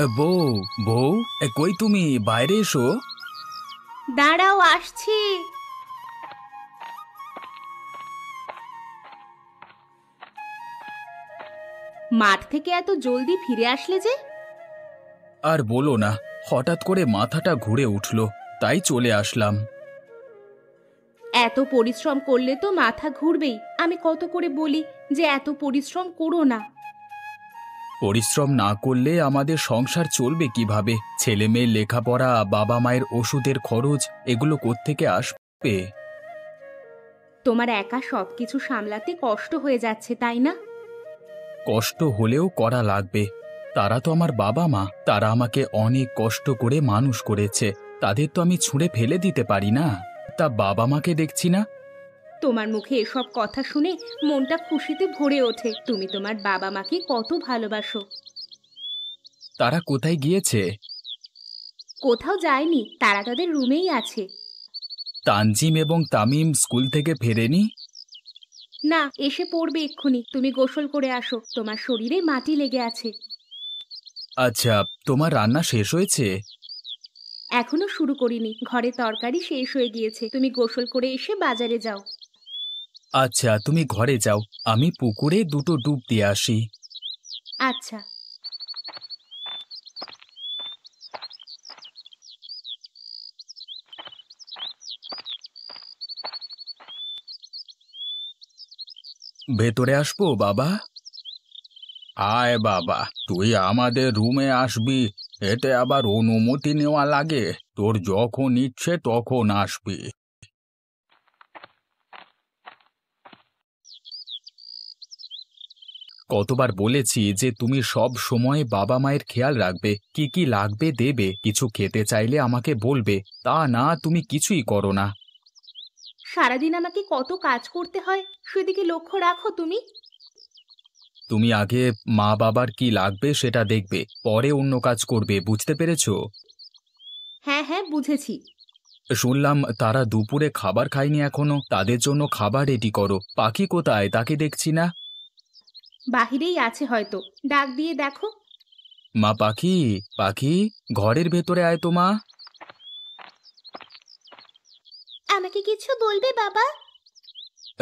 বউ, বউ, কই তুমি? বাইরে এসো। দাঁড়াও, আসছি। মাঠ থেকে এত জলদি ফিরে আসলে যে? আর বলো না, হঠাৎ করে মাথাটা ঘুরে উঠলো, তাই চলে আসলাম। এত পরিশ্রম করলে তো মাথা ঘুরবেই। আমি কত করে বলি যে এত পরিশ্রম করো না। পরিশ্রম না করলে আমাদের সংসার চলবে কিভাবে? ছেলে মেয়ের লেখাপড়া, বাবা মায়ের ওষুধের খরচ, এগুলো কোত্থেকে আসবে? তোমার একা সবকিছু সামলাতে কষ্ট হয়ে যাচ্ছে, তাই না? কষ্ট হলেও করা লাগবে। তারা তো আমার বাবা মা, তারা আমাকে অনেক কষ্ট করে মানুষ করেছে। তাদের তো আমি ছুঁড়ে ফেলে দিতে পারি না। তা বাবা মাকে দেখছি না। তোমার মুখে এসব কথা শুনে মনটা খুশিতে ভরে ওঠে। তুমি তোমার বাবা মাকে কত ভালোবাসো। তারা কোথায় গিয়েছে? কোথাও যায়নি, তারা তাদের রুমেই আছে। তানজিম এবং তামিম স্কুল থেকে ফেরেনি? না, এসে পড়বে এক্ষুনি। তুমি গোসল করে আসো, তোমার শরীরে মাটি লেগে আছে। আচ্ছা, তোমার রান্না শেষ হয়েছে? এখনো শুরু করিনি, ঘরে তরকারি শেষ হয়ে গিয়েছে। তুমি গোসল করে এসে বাজারে যাও। আচ্ছা, তুমি ঘরে যাও, আমি পুকুরে দুটো ডুব দিয়ে আসি। আচ্ছা। ভেতরে আসবো বাবা? আয় বাবা, তুই আমাদের রুমে আসবি। এতে আবার অনুমতি নেওয়া লাগে? তোর যখন ইচ্ছে তখন আসবি। কতবার বলেছি যে তুমি সব সময় বাবা মায়ের খেয়াল রাখবে, কি কি লাগবে দেবে, কিছু খেতে চাইলে আমাকে বলবে। তা না, তুমি কিছুই করো না। সারাদিন আমাকে কত কাজ করতে হয়, সেদিকে লক্ষ্য রাখো তুমি। তুমি আগে মা বাবার কি লাগবে সেটা দেখবে, পরে অন্য কাজ করবে, বুঝতে পেরেছো? হ্যাঁ হ্যাঁ, বুঝেছি। শুনলাম তারা দুপুরে খাবার খায়নি এখনো, তাদের জন্য খাবার রেডি করো। পাখি কোথায়? তাকে দেখছি না। বাহিরেই আছে হয়তো, ডাক দিয়ে দেখো। মা পাখি, পাখি, ঘরের ভেতরে আয় তো মা। আমাকে কিছু বলবে বাবা?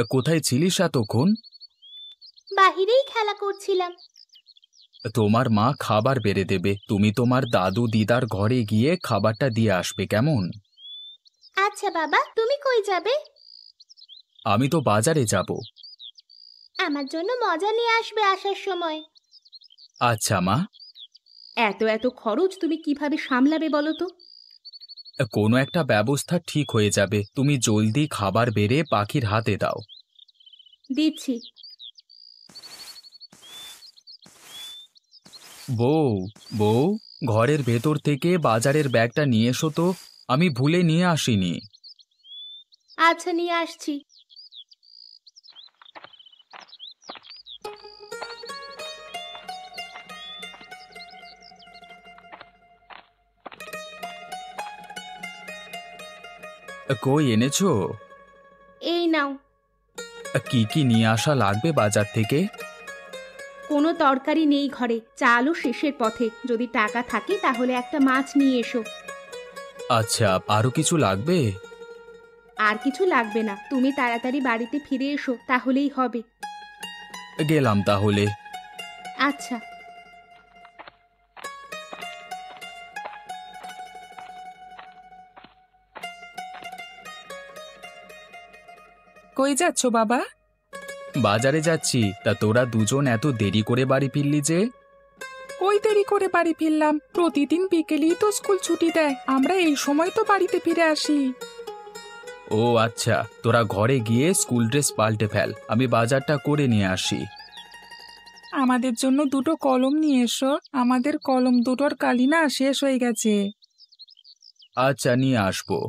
কোথায় ছিলিস এতক্ষণ? বাহিরেই খেলা করছিলাম। তোমার মা খাবার বেড়ে দেবে, তুমি তোমার দাদু দিদার ঘরে গিয়ে খাবারটা দিয়ে আসবে, কেমন? আচ্ছা বাবা, তুমি কই যাবে? আমি তো বাজারে যাব। আমার জন্য মজা নিয়ে আসবে আসার সময়। আচ্ছা মা। এত এত খরচ তুমি কিভাবে সামলাবে বলো তো? কোনো একটা ব্যবস্থা ঠিক হয়ে যাবে, তুমি জলদি খাবার বেড়ে পাখির হাতে দাও। দিচ্ছি। বউ, বউ, ঘরের ভেতর থেকে বাজারের ব্যাগটা নিয়ে এসো তো, আমি ভুলে নিয়ে আসিনি। আচ্ছা, নিয়ে আসছি। কই এনেছো? এই নাও। কি কি নিয়ে আসা লাগবে বাজার থেকে? কোনো তরকারি নেই ঘরে, চালও শেষের পথে। যদি টাকা থাকে তাহলে একটা মাছ নিয়ে এসো। আচ্ছা, আরো কিছু লাগবে? আর কিছু লাগবে না, তুমি তাড়াতাড়ি বাড়িতে ফিরে এসো, তাহলেই হবে। গেলাম তাহলে। আচ্ছা। কই যাচ্ছ বাবা? বাজারে যাচ্ছি। তা তোরা দুজন এত দেরি করে বাড়ি ফিরলি যে? ওই দেরি করে বাড়ি ফিরলাম, প্রতিদিন বিকেলেই তো স্কুল ছুটি দেয়, আমরা এই সময় তো বাড়িতে ফিরে আসি। ও আচ্ছা, তোরা ঘরে গিয়ে স্কুল ড্রেস পাল্টে ফেল, আমি বাজারটা করে নিয়ে আসি। আমাদের জন্য দুটো কলম নিয়ে এসো, আমাদের কলম দুটোর কালি না শেষ হয়ে গেছে। আচ্ছা, নিয়ে আসবো।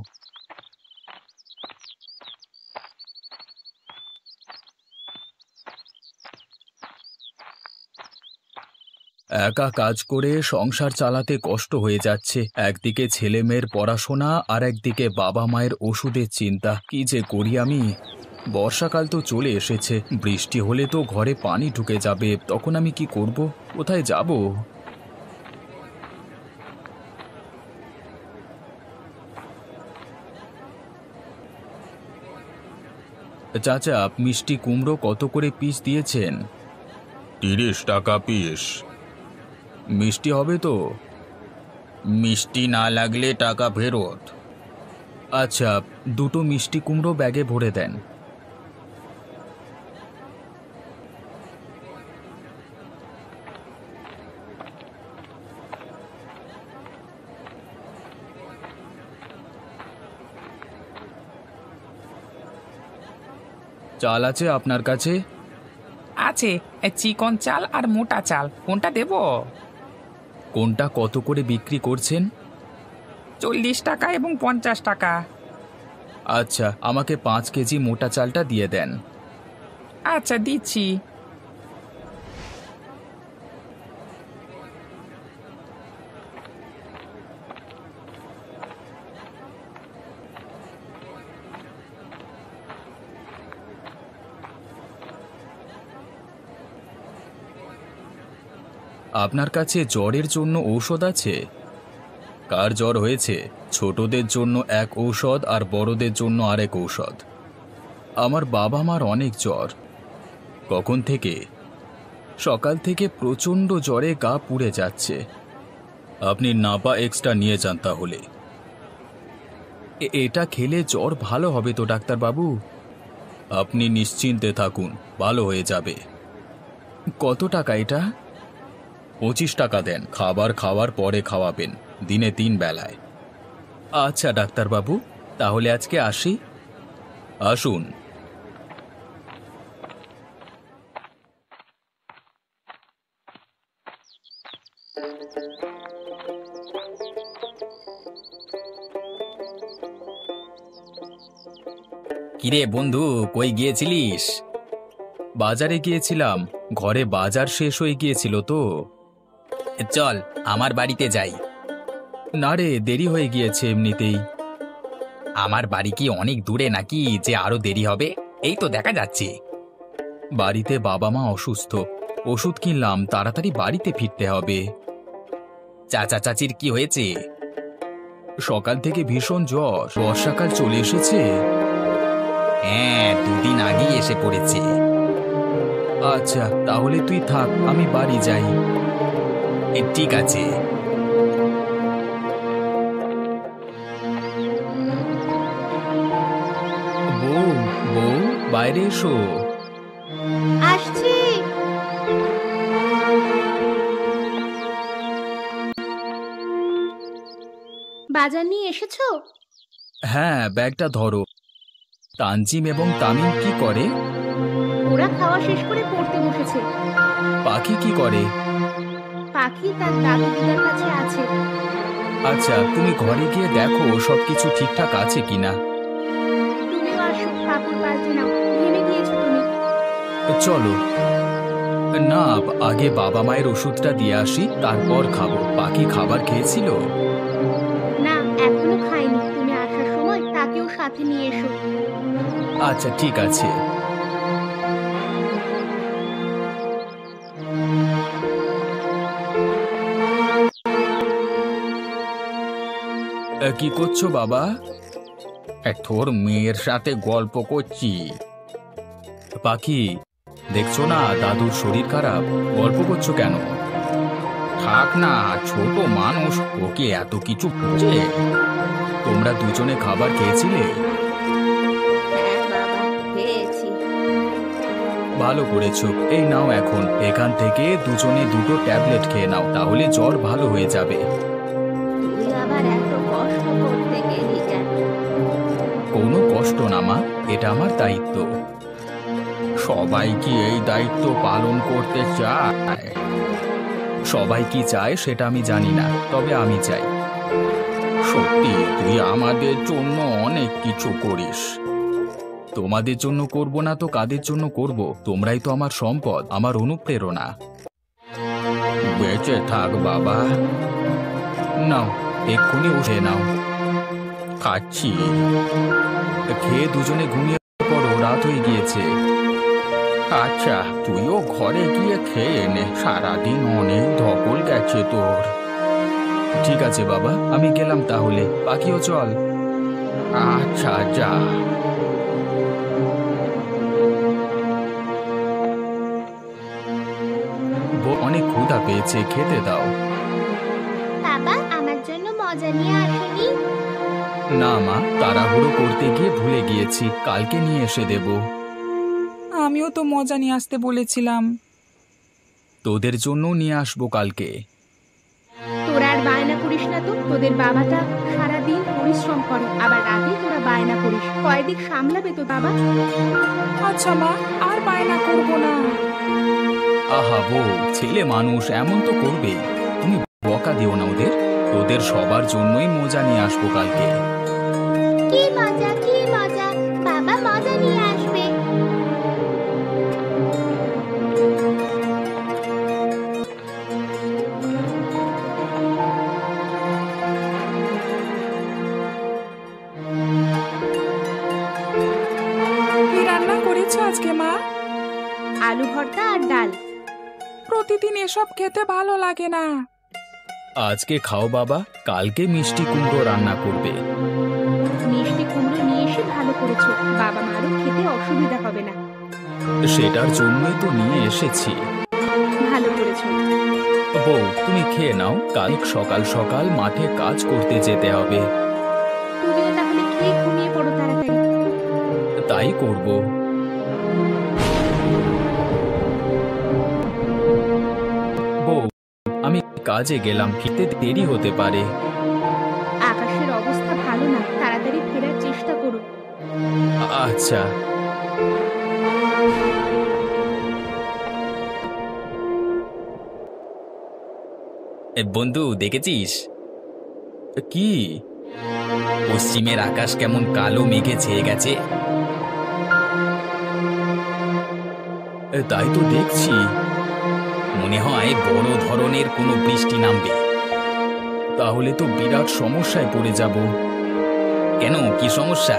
একা কাজ করে সংসার চালাতে কষ্ট হয়ে যাচ্ছে। একদিকে ছেলে মেয়ের পড়াশোনা, আর একদিকে বাবা মায়ের ওষুধের চিন্তা। কি যে করি আমি? বর্ষাকাল তো চলে এসেছে, বৃষ্টি হলে তো ঘরে পানি ঢুকে যাবে, তখন আমি কি করব? কোথায় যাব? চাচা, মিষ্টি কুমড়ো কত করে পিস দিয়েছেন? 30 টাকা পিস। মিষ্টি হবে তো? মিষ্টি না লাগলে টাকা ফেরত। আচ্ছা, দুটো মিষ্টি কুমড়ো ব্যাগে ভরে দেন। চাল আছে আপনার কাছে? আছে, চিকন চাল আর মোটা চাল, কোনটা দেব? কোনটা কত করে বিক্রি করছেন? 40 টাকা এবং 50 টাকা। আচ্ছা, আমাকে 5 কেজি মোটা চালটা দিয়ে দেন। আচ্ছা, দিচ্ছি। আপনার কাছে জ্বরের জন্য ঔষধ আছে? কার জ্বর হয়েছে? ছোটদের জন্য এক ঔষধ আর বড়দের জন্য আরেক ঔষধ। আমার বাবা মার অনেক জ্বর। কখন থেকে? সকাল থেকে প্রচণ্ড জ্বরে গা পুড়ে যাচ্ছে। আপনি নাপা এক্সট্রা নিয়ে যান তাহলে। এটা খেলে জ্বর ভালো হবে তো ডাক্তারবাবু? আপনি নিশ্চিন্তে থাকুন, ভালো হয়ে যাবে। কত টাকা এটা? 25 টাকা দেন, খাবার খাওয়ার পরে খাওয়াবেন, দিনে 3 বেলায়। আচ্ছা ডাক্তারবাবু, তাহলে আজকে আসি। আসুন। কিরে বন্ধু, কই গিয়েছিলিস? বাজারে গিয়েছিলাম, ঘরে বাজার শেষ হয়ে গিয়েছিল তো। চল আমার বাড়িতে যাই। না রে, দেরি হয়ে গিয়েছে এমনিতেই। আমার বাড়ি কি অনেক দূরে নাকি যে আরো দেরি হবে? এই তো দেখা যাচ্ছে। বাড়িতে বাবা মা অসুস্থ, ওষুধ কিনলাম, তাড়াতাড়ি বাড়িতে ফিরতে হবে। চাচা চাচির কি হয়েছে? সকাল থেকে ভীষণ জ্বর, বর্ষাকাল চলে এসেছে। হ্যাঁ, 2 দিন আগেই এসে পড়েছে। আচ্ছা, তাহলে তুই থাক, আমি বাড়ি যাই। ঠিক আছে। বউ, বউ, বাইরে এসো। আসছি। বাজার নিয়ে এসেছো? হ্যাঁ, ব্যাগটা ধরো। তানজিম এবং তামিম কি করে? ওরা খাওয়া শেষ করে পড়তে বসেছে। পাখি কি করে? পাখি তার দাদু দিদার কাছে আছে। আচ্ছা, তুমি ঘরে গিয়ে দেখো সবকিছু ঠিকঠাক আছে কিনা। তুমিও আসো, কাপড় পাল্টে নাও, ঘেমে গিয়েছো তুমি। চলো। না, আগে বাবা মায়ের ওষুধটা দিয়ে আসি, তারপর খাবো। পাখি খাবার খেয়েছিল? না, এখনো খাইনি। তুমি আসার সময় তাকেও সাথে নিয়ে এসো। আচ্ছা, ঠিক আছে। কি করছো বাবা? তোর মেয়ের সাথে গল্প করছি। পাখি, দেখছো না দাদুর শরীর খারাপ, গল্প করছো কেন? থাক না, ছোট মানুষ, ওকে এত কিছু বোঝে? তোমরা দুজনে খাবার খেয়েছিলে? হ্যাঁ বাবা, খেয়েছি। ভালো করেছো। এই নাও, এখন এখান থেকে দুজনে 2টো ট্যাবলেট খেয়ে নাও, তাহলে জ্বর ভালো হয়ে যাবে। তুই আবার এত কষ্ট করতে গেলি কেন? কোনো কষ্ট না মা, এটা আমার দায়িত্ব। সবাই কি এই দায়িত্ব পালন করতে চায়? সবাই কি চায় সেটা আমি জানি না, তবে আমি চাই। সত্যি তুই আমাদের জন্য অনেক কিছু করিস। তোমাদের জন্য করব না তো কাদের জন্য করব? তোমরাই তো আমার সম্পদ, আমার অনুপ্রেরণা। বেঁচে থাক বাবা। নাও, এক্ষুনি উঠে নাও। খাচ্ছি। খেয়ে দুজনে ঘুমিয়ে পড়ো, রাত হয়ে গিয়েছে। আচ্ছা, তুইও ঘরে গিয়ে খেয়ে নে, সারাদিন অনেক ধকল গেছে তোর। ঠিক আছে বাবা, আমি গেলাম তাহলে। পাখিও চল। আচ্ছা, যা। অনেক ক্ষুধা পেয়েছে, খেতে দাও। বাবা আমার জন্য মজা নিয়ে আসেনি? না মা, তাড়াহুড়ো করতে গিয়ে ভুলে গিয়েছি, কালকে নিয়ে এসে দেব। আমিও তো মজা নিয়ে আসতে বলেছিলাম। তোদের জন্য নিয়ে আসবো কালকে। তোরা আর বায়না করিস না তো, তোদের বাবাটা সারাদিন পরিশ্রম করে, আবার রাতে তোরা বায়না করিস, কয়দিক সামলাবে তো বাবা? আচ্ছা মা, আর বায়না করবো না। আহা বউ, ছেলে মানুষ এমন তো করবেই। তুমি বকা দিও না ওদের। তোদের সবার জন্যই মজা নিয়ে আসবো কালকে। কি মজা কি মজা, বাবা মজা নিয়ে আসবে। কি রান্না করেছো আজকে মা? আলু ভর্তা আর ডাল। প্রতিদিন এসব খেতে ভালো লাগে না। আজকে খাও বাবা, কালকে মিষ্টি কুমড়ো রান্না করবে। মিষ্টি কুমড়ো নিয়ে এসে ভালো করেছো, বাবা মারও খেতে অসুবিধা হবে না। সেটার জন্যই তো নিয়ে এসেছি। ভালো করেছো। বউ, তুমি খেয়ে নাও, কাল সকাল সকাল মাঠে কাজ করতে যেতে হবে। তুমিও তাহলে খেয়ে ঘুমিয়ে পড়ো তাড়াতাড়ি। তাই করব। বউ, আমি কাজে গেলাম, ফিরতে দেরি হতে পারে। আকাশের অবস্থা ভালো না, তাড়াতাড়ি ফেরার চেষ্টা করো। আচ্ছা। বন্ধু, দেখেছিস কি? পশ্চিমের আকাশ কেমন কালো মেঘে ছেয়ে গেছে। তাই তো দেখছি, মনে হয় বড় ধরনের কোনো বৃষ্টি নামবে। তাহলে তো বিরাট সমস্যায় পড়ে যাব। কেন, কি সমস্যা?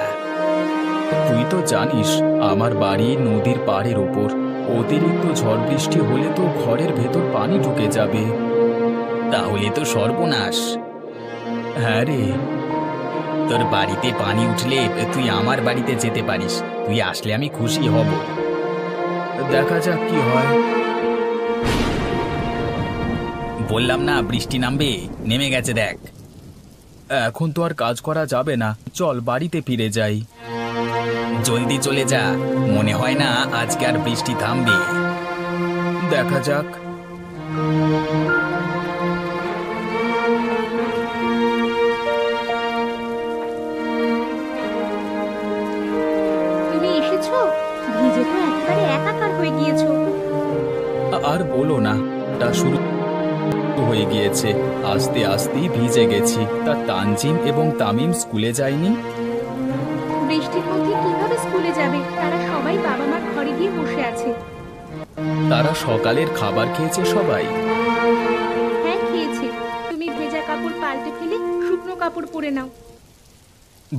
তুই তো জানিস আমার বাড়ি নদীর পাড়ের ওপর। অতিরিক্ত ঝড় বৃষ্টি হলে তো ঘরের ভেতর পানি ঢুকে যাবে। তাহলে তো সর্বনাশ। হ্যাঁ রে, তোর বাড়িতে পানি উঠলে তুই আমার বাড়িতে যেতে পারিস। তুই আসলে আমি খুশি হব। দেখা যাক কি হয়। বললাম না বৃষ্টি নামবে, নেমে গেছে দেখ। এখন তো আর কাজ করা যাবে না, চল বাড়িতে ফিরে যাই। জলদি চলে যা, মনে হয় না আজকে আর বৃষ্টি থামবে। দেখা যাক। তুমি এসেছো? ভিজে তো একেবারে একাকার হয়ে গিয়েছো। আর বলো না, তা শুরু হয়ে গিয়েছে। আস্তে আস্তেই ভিজে গেছি। তা তানজিম এবং তামিম স্কুলে যায়নি? বৃষ্টির মধ্যে কিভাবে স্কুলে যাবে? তারা সবাই বাবা মার ঘরে গিয়ে বসে আছে। তারা সকালের খাবার খেয়েছে সবাই? হ্যাঁ খেয়েছে। তুমি ভেজা কাপড় পাল্টে ফেলে শুকনো কাপড় পরে নাও।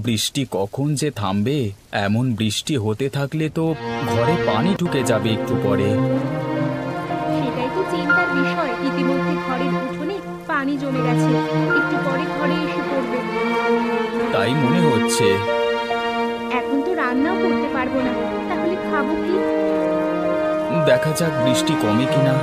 বৃষ্টি কখন যে থামবে? এমন বৃষ্টি হতে থাকলে তো ঘরে পানি ঢুকে যাবে একটু পরে। সেটাই তো চিন্তার বিষয়। ইতিমধ্যে ঘরের উঠোনে পানি জমে গেছে, একটু পরে ঘরে এসে পড়বে। তাই মনে হচ্ছে। এখন তো রান্নাও করতে পারবো না, তাহলে খাবো কি? দেখা যাক বৃষ্টি কমে কিনা।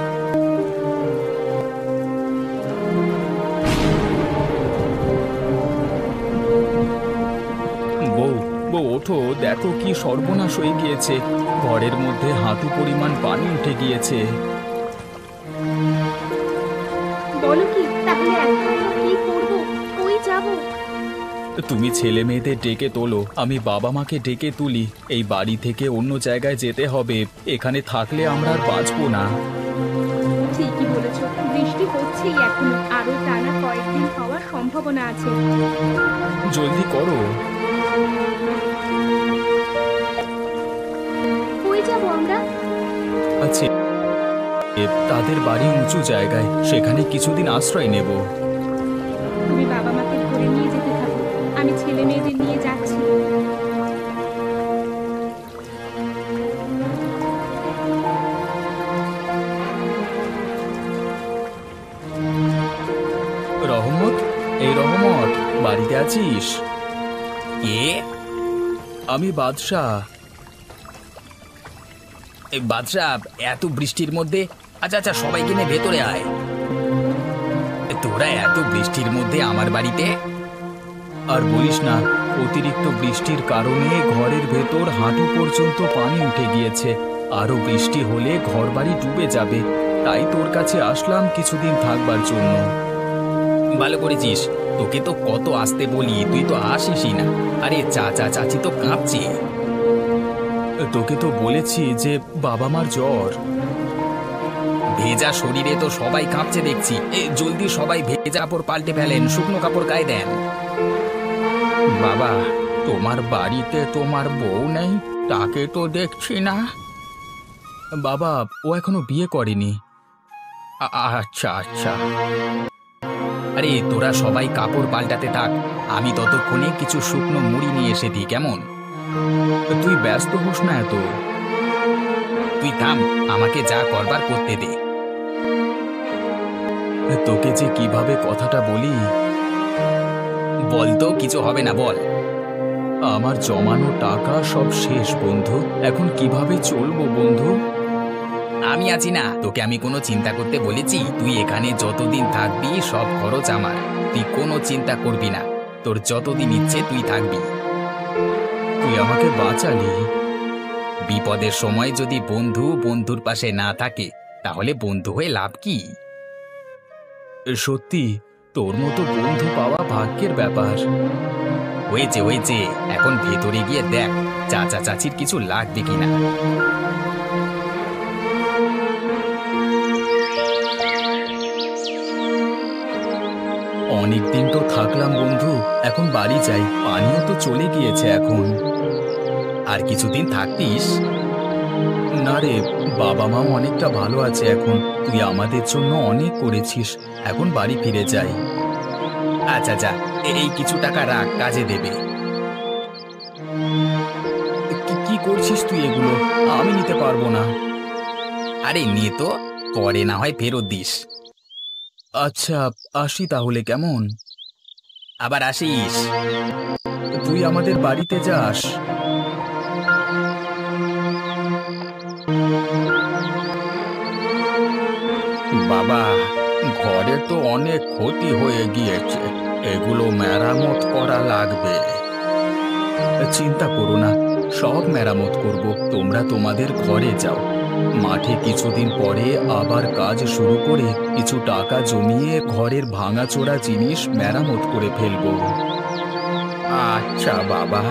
বউ, বউ ওঠো, দেখো কি সর্বনাশ হয়ে গিয়েছে। ঘরের মধ্যে হাঁটু পরিমাণ পানি উঠে গিয়েছে। বলো কি? তাহলে এখন আমরা কি করবো? কই যাবো? তুমি ছেলে মেয়েদের ডেকে তোলো, আমি বাবা মাকে ডেকে তুলি। এই বাড়ি থেকে অন্য জায়গায় যেতে হবে, এখানে থাকলে আমরা আর বাঁচবো না। ঠিকই বলেছো, বৃষ্টি হচ্ছেই এখনো, আরো টানা কয়েকদিন হওয়ার সম্ভাবনা আছে। জলদি করো। কই যাবো আমরা? আচ্ছা, তাদের বাড়ি উঁচু জায়গায়, সেখানে কিছুদিন আশ্রয় নেব। তুমি বাবা মাকে ধরে নিয়ে যেতে থাকো, আমি ছেলে মেয়েদের নিয়ে যাচ্ছি। রহমত, এই রহমত, বাড়িতে আছিস? কে? আমি বাদশাহ। এই বাদশাহ, এত বৃষ্টির মধ্যে আচ্ছা আচ্ছা, সবাইকে নিয়ে ভেতরে আয়। তোরা এত বৃষ্টির মধ্যে আমার বাড়িতে? আর বলিস না, অতিরিক্ত বৃষ্টির কারণে ঘরের ভেতর হাঁটু পর্যন্ত পানি উঠে গিয়েছে। আরো বৃষ্টি হলে ঘরবাড়ি ডুবে যাবে, তাই তোর কাছে আসলাম কিছুদিন থাকবার জন্য। ভালো করেছিস, তোকে তো কত আসতে বলি, তুই তো আসিসই না। আরে চাচা চাচি তো কাঁপছে। তোকে তো বলেছি যে বাবা মার জ্বর। ভেজা শরীরে তো সবাই কাঁপছে দেখছি। জলদি সবাই ভেজা কাপড় পাল্টে ফেলেন, শুকনো কাপড় গায়ে দেন। বাবা, তোমার বাড়িতে তোমার বউ নেই? তাকে তো দেখছি না। বাবা, ও এখনো বিয়ে করেনি। আচ্ছা আচ্ছা। আরে তোরা সবাই কাপড় পাল্টাতে থাক, আমি ততক্ষণে কিছু শুকনো মুড়ি নিয়ে এসে দিই, কেমন? তুই ব্যস্ত হোস না এত। তুই থাম, আমাকে যা করবার করতে দে। তোকে যে কিভাবে কথাটা বলি। বল তো, কিছু হবে না, বল। আমার জমানো টাকা সব শেষ বন্ধু, এখন কিভাবে চলবো বন্ধু? আমি আছি না, তোকে আমি কোনো চিন্তা করতে বলেছি? তুই এখানে যতদিন থাকবি সব খরচ আমার, তুই কোনো চিন্তা করবি না। তোর যতদিন ইচ্ছে তুই থাকবি। তুই আমাকে বাঁচালি। বিপদের সময় যদি বন্ধু বন্ধুর পাশে না থাকে, তাহলে বন্ধু হয়ে লাভ কি? সত্যি, তোর মতো বন্ধু পাওয়া ভাগ্যের ব্যাপার। হয়েছে হয়েছে, এখন ভেতরে গিয়ে দেখ চাচা চাচির কিছু লাগবে কিনা। অনেকদিন তো থাকলাম বন্ধু, এখন বাড়ি যাই। পানিও তো চলে গিয়েছে এখন। আর কিছুদিন থাকতিস। না রে, বাবা মাও অনেকটা ভালো আছে এখন। তুই আমাদের জন্য অনেক করেছিস, এখন বাড়ি ফিরে যাই। আচ্ছা যা, এই কিছু টাকা রাখ, কাজে দেবে। কি করছিস তুই এগুলো? আমি নিতে পারবো না। আরে নিয়ে তো, পরে না হয় ফেরত দিস। আচ্ছা, আসি তাহলে, কেমন? আবার আসিস। তুই আমাদের বাড়িতে যাস। বাবা, ঘরে তো অনেক ক্ষতি হয়ে গিয়েছে, এগুলো মেরামত করা লাগবে। চিন্তা করো না, সব মেরামত করব। তোমরা তোমাদের ঘরে যাও। মাঠে কিছুদিন পরে আবার কাজ শুরু করে কিছু টাকা জমিয়ে ঘরের ভাঙাচোরা জিনিস মেরামত করে ফেলবো। আচ্ছা বাবা।